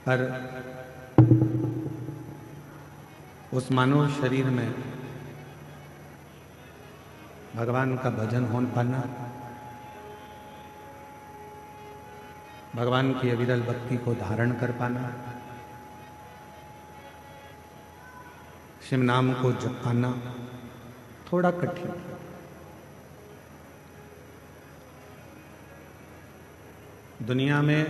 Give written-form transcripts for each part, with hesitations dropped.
पर उस मानव शरीर में भगवान का भजन हो पाना, भगवान की अविरल भक्ति को धारण कर पाना, शिव नाम को जप पाना थोड़ा कठिन। दुनिया में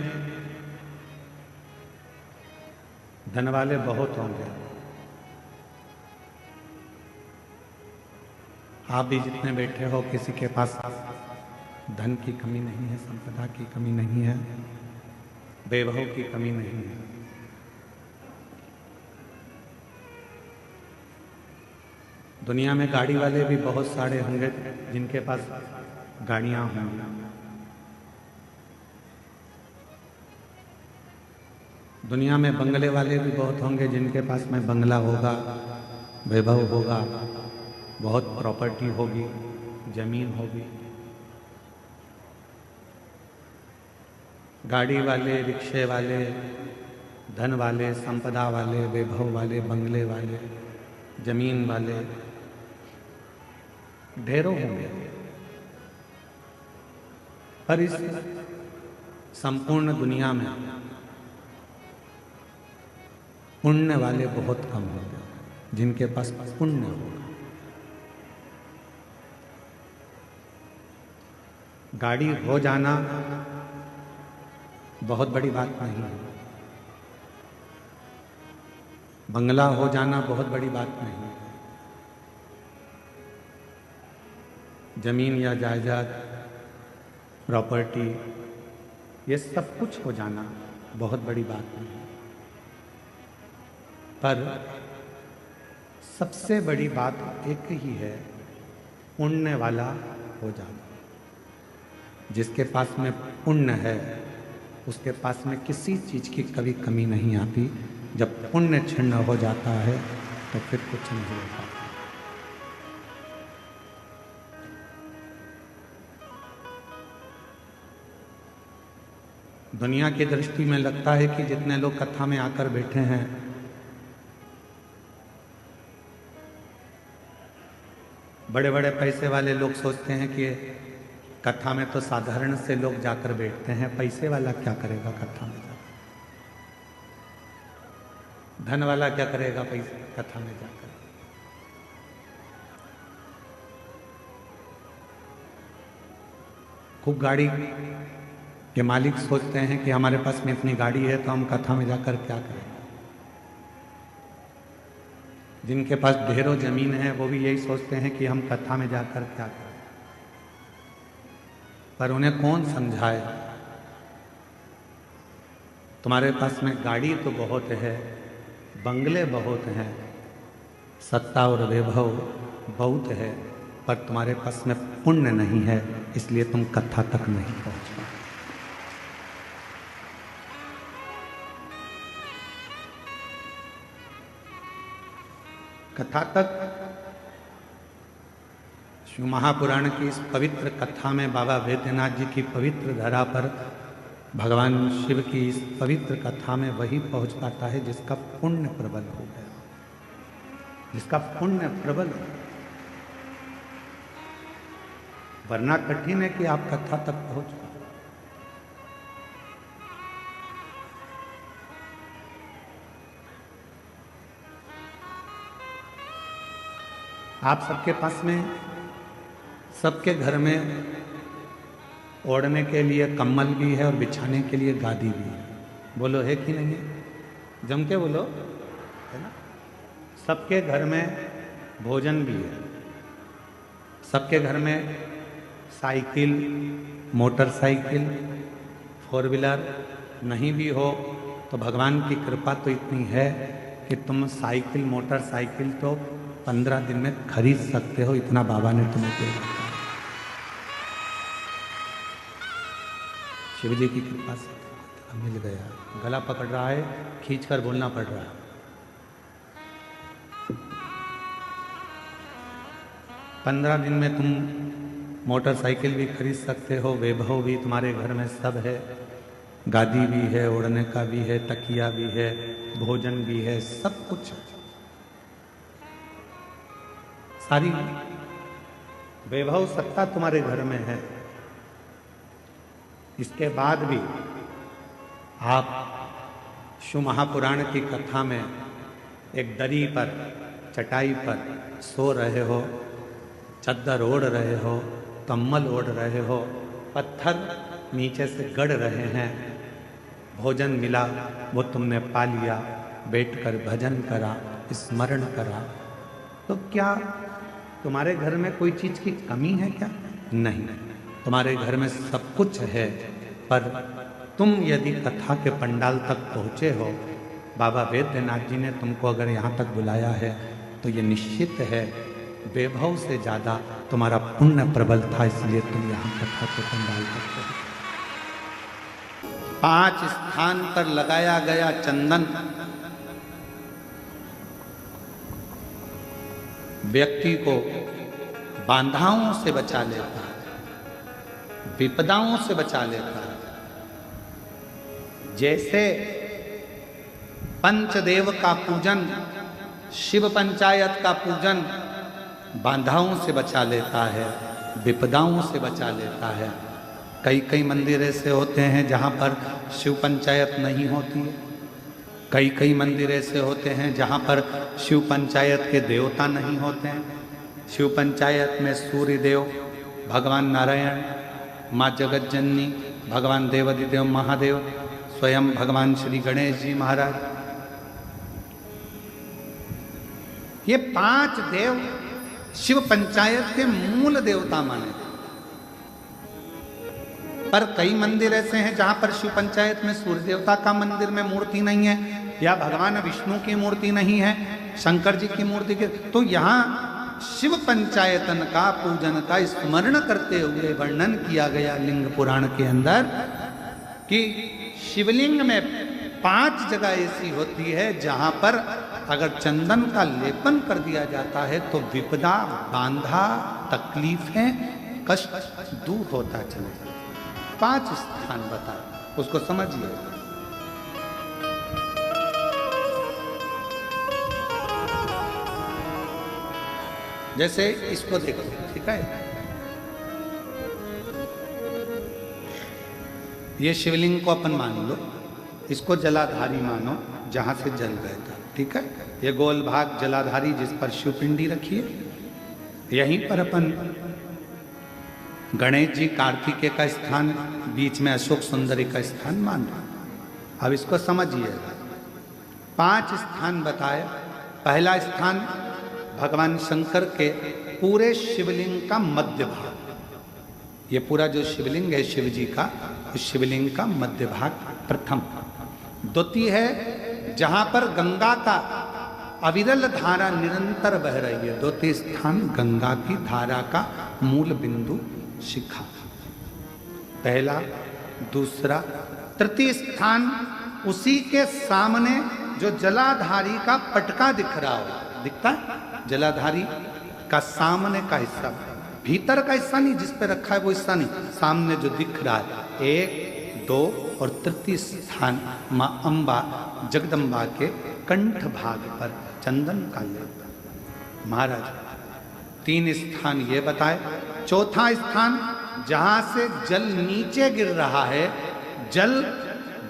धन वाले बहुत होंगे, आप भी जितने बैठे हो किसी के पास धन की कमी नहीं है, संपदा की कमी नहीं है, वैभव की कमी नहीं है। दुनिया में गाड़ी वाले भी बहुत सारे होंगे जिनके पास गाड़ियां होंगी। दुनिया में बंगले वाले भी बहुत होंगे जिनके पास में बंगला होगा, वैभव होगा, बहुत प्रॉपर्टी होगी, जमीन होगी। गाड़ी वाले, रिक्शे वाले, धन वाले, संपदा वाले, वैभव वाले, बंगले वाले, जमीन वाले ढेरों होंगे, पर इस संपूर्ण दुनिया में पुण्य वाले बहुत कम होंगे, जिनके पास पुण्य होगा। गाड़ी हो जाना बहुत बड़ी बात नहीं है, बंगला हो जाना बहुत बड़ी बात नहीं है, जमीन या जायदाद, प्रॉपर्टी, ये सब कुछ हो जाना बहुत बड़ी बात नहीं है। पर सबसे बड़ी बात एक ही है, पुण्य वाला हो जाना। जिसके पास में पुण्य है उसके पास में किसी चीज की कभी कमी नहीं आती। जब पुण्य क्षीण हो जाता है तो फिर कुछ नहीं हो पाता। दुनिया की दृष्टि में लगता है कि जितने लोग कथा में आकर बैठे हैं, बड़े बड़े पैसे वाले लोग सोचते हैं कि कथा में तो साधारण से लोग जाकर बैठते हैं, पैसे वाला क्या करेगा कथा में जाकर, धन वाला क्या करेगा पैसे कथा में जाकर। खूब गाड़ी के मालिक सोचते हैं कि हमारे पास में इतनी गाड़ी है तो हम कथा में जाकर क्या करें। जिनके पास ढेरों जमीन है वो भी यही सोचते हैं कि हम कथा में जाकर क्या करें। पर उन्हें कौन समझाए, तुम्हारे पास में गाड़ी तो बहुत है, बंगले बहुत हैं, सत्ता और वैभव बहुत है, पर तुम्हारे पास में पुण्य नहीं है, इसलिए तुम कथा तक नहीं पहुंच पाए। कथा तक शिव महापुराण की इस पवित्र कथा में बाबा वैद्यनाथ जी की पवित्र धरा पर भगवान शिव की इस पवित्र कथा में वही पहुंच पाता है जिसका पुण्य प्रबल हो गया, जिसका पुण्य प्रबल हो। वरना कठिन है कि आप कथा तक पहुंच पाए। आप सबके पास में, सबके घर में ओढ़ने के लिए कम्बल भी है और बिछाने के लिए गादी भी है। बोलो है कि नहीं है? जम के बोलो, है ना? सबके घर में भोजन भी है, सबके घर में साइकिल, मोटरसाइकिल, फोर व्हीलर नहीं भी हो तो भगवान की कृपा तो इतनी है कि तुम साइकिल, मोटरसाइकिल तो 15 दिन में खरीद सकते हो, इतना बाबा ने तुम्हें दे रखा है। शिव जी की कृपा से मिल गया। गला पकड़ रहा है, खींचकर बोलना पड़ रहा है। पंद्रह दिन में तुम मोटरसाइकिल भी खरीद सकते हो, वैभव भी तुम्हारे घर में सब है, गादी भी है, ओढ़ने का भी है, तकिया भी है, भोजन भी है, सब कुछ है। सारी वैभव सत्ता तुम्हारे घर में है। इसके बाद भी आप शिव महापुराण की कथा में एक दरी पर, चटाई पर सो रहे हो, चद्दर ओढ़ रहे हो, कम्बल ओढ़ रहे हो, पत्थर नीचे से गड़ रहे हैं, भोजन मिला वो तुमने पा लिया, बैठकर भजन करा, स्मरण करा, तो क्या तुम्हारे घर में कोई चीज की कमी है क्या? नहीं, तुम्हारे घर में सब कुछ है। पर तुम यदि कथा के पंडाल तक पहुँचे हो, बाबा वैद्यनाथ जी ने तुमको अगर यहाँ तक बुलाया है, तो ये निश्चित है वैभव से ज़्यादा तुम्हारा पुण्य प्रबल था, इसलिए तुम यहाँ कथा के पंडाल तक पहुँचे। 5 स्थान पर लगाया गया चंदन व्यक्ति को बाधाओं से बचा लेता है, विपदाओं से बचा लेता है। जैसे पंचदेव का पूजन, शिव पंचायत का पूजन बाधाओं से बचा लेता है, विपदाओं से बचा लेता है। कई मंदिर ऐसे होते हैं जहाँ पर शिव पंचायत नहीं होती है, कई मंदिर ऐसे होते हैं जहाँ पर शिव पंचायत के देवता नहीं होते हैं। शिव पंचायत में सूर्य देव, भगवान नारायण, माँ जगत जननी, भगवान देवाधिदेव महादेव, स्वयं भगवान श्री गणेश जी महाराज, ये 5 देव शिव पंचायत के मूल देवता माने। पर कई मंदिर ऐसे हैं जहां पर शिव पंचायत में सूर्य देवता का मंदिर में मूर्ति नहीं है, या भगवान विष्णु की मूर्ति नहीं है, शंकर जी की मूर्ति के, तो यहाँ शिव पंचायतन का पूजन का स्मरण करते हुए वर्णन किया गया लिंग पुराण के अंदर कि शिवलिंग में 5 जगह ऐसी होती है जहां पर अगर चंदन का लेपन कर दिया जाता है तो विपदा, बांधा, तकलीफें, कष्ट दूर होता चले जाता। 5 स्थान बताए, उसको समझिए। जैसे इसको देखो, ठीक है, ये शिवलिंग को अपन मान लो, इसको जलाधारी मानो जहां से जल बहता, ठीक है। ये गोल भाग जलाधारी जिस पर शिवपिंडी रखी है, यहीं पर अपन गणेश जी, कार्तिकेय का स्थान, बीच में अशोक सुंदरी का स्थान मान रहे। अब इसको समझिएगा। 5 स्थान बताए। पहला स्थान भगवान शंकर के पूरे शिवलिंग का मध्य भाग। ये पूरा जो शिवलिंग है शिव जी का, उस शिवलिंग का मध्य भाग प्रथम। द्वितीय है जहां पर गंगा का अविरल धारा निरंतर बह रही है, द्वितीय स्थान गंगा की धारा का मूल बिंदु शिखा। पहला, दूसरा, तृतीय स्थान उसी के सामने जो जलाधारी का पटका दिख रहा हो, दिखता है जलाधारी का सामने का हिस्सा, भीतर का हिस्सा नहीं, जिस पे रखा है वो हिस्सा नहीं, सामने जो दिख रहा है। 1, 2 और तृतीय स्थान माँ अम्बा जगदम्बा के कंठ भाग पर चंदन का लेप। महाराज 3 स्थान ये बताए। चौथा स्थान जहां से जल नीचे गिर रहा है, जल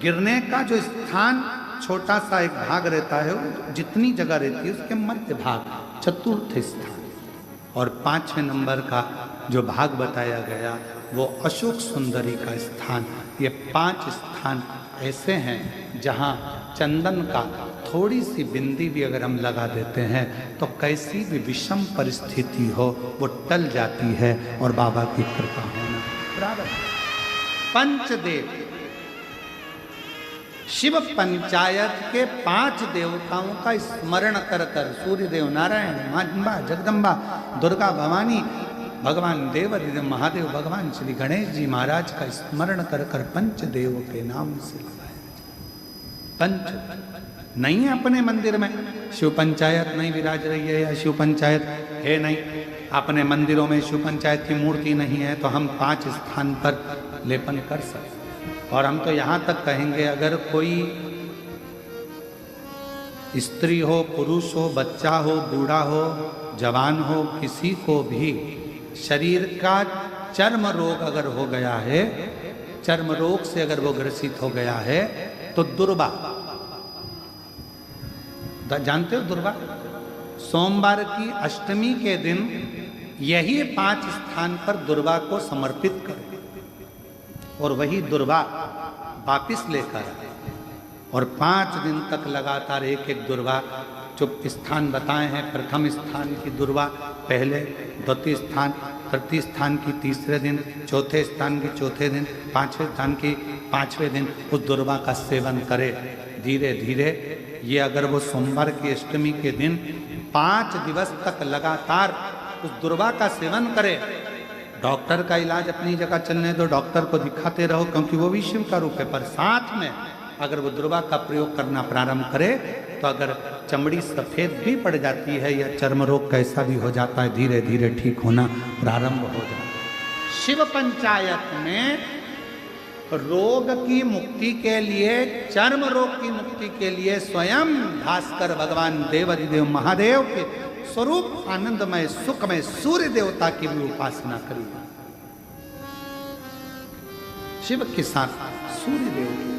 गिरने का जो स्थान छोटा सा एक भाग रहता है, जितनी जगह रहती है उसके मध्य भाग, चतुर्थ स्थान। और 5वें नंबर का जो भाग बताया गया वो अशोक सुंदरी का स्थान। ये 5 स्थान ऐसे हैं जहां चंदन का थोड़ी सी बिंदी भी अगर हम लगा देते हैं तो कैसी भी विषम परिस्थिति हो वो टल जाती है और बाबा की कृपा होना बराबर। पंचदेव, शिव पंचायत के 5 देवताओं का स्मरण कर कर, सूर्य देव, नारायण, माँ अम्बा, जगदम्बा, दुर्गा भवानी, भगवान देवाधिदेव महादेव, भगवान श्री गणेश जी महाराज का स्मरण कर कर पंचदेव के नाम से पंच नहीं है अपने मंदिर में, शिव पंचायत नहीं विराज रही है या शिव पंचायत है नहीं, अपने मंदिरों में शिव पंचायत की मूर्ति नहीं है, तो हम 5 स्थान पर लेपन कर सकते। और हम तो यहाँ तक कहेंगे, अगर कोई स्त्री हो, पुरुष हो, बच्चा हो, बूढ़ा हो, जवान हो, किसी को भी शरीर का चर्म रोग अगर हो गया है, चर्म रोग से अगर वो ग्रसित हो गया है, तो दुर्वा, जानते हो दुर्वा? सोमवार की अष्टमी के दिन यही 5 स्थान पर दुर्वा को समर्पित करें और वही दुर्वा वापिस लेकर आए और 5 दिन तक लगातार एक एक दुर्वा, जो स्थान बताए हैं, प्रथम स्थान की दुर्वा पहले, द्वितीय स्थान, तृतीय स्थान की तीसरे दिन, चौथे स्थान की चौथे दिन, पांचवें स्थान की पांचवें दिन उस दुर्वा का सेवन करे धीरे धीरे। ये अगर वो सोमवार की अष्टमी के दिन 5 दिवस तक लगातार उस दुर्वा का सेवन करे, डॉक्टर का इलाज अपनी जगह चलने दो, डॉक्टर को दिखाते रहो क्योंकि वो भी शिव का रूप है, पर साथ में अगर वो दुर्वा का प्रयोग करना प्रारंभ करे तो अगर चमड़ी सफेद भी पड़ जाती है या चर्म रोग कैसा भी हो जाता है, धीरे धीरे ठीक होना प्रारंभ हो जाता है। शिव पंचायत में रोग की मुक्ति के लिए, चर्म रोग की मुक्ति के लिए स्वयं भास्कर भगवान देवाधिदेव महादेव के स्वरूप आनंदमय सुखमय सूर्य देवता की भी उपासना करी। शिव के साथ सूर्य देव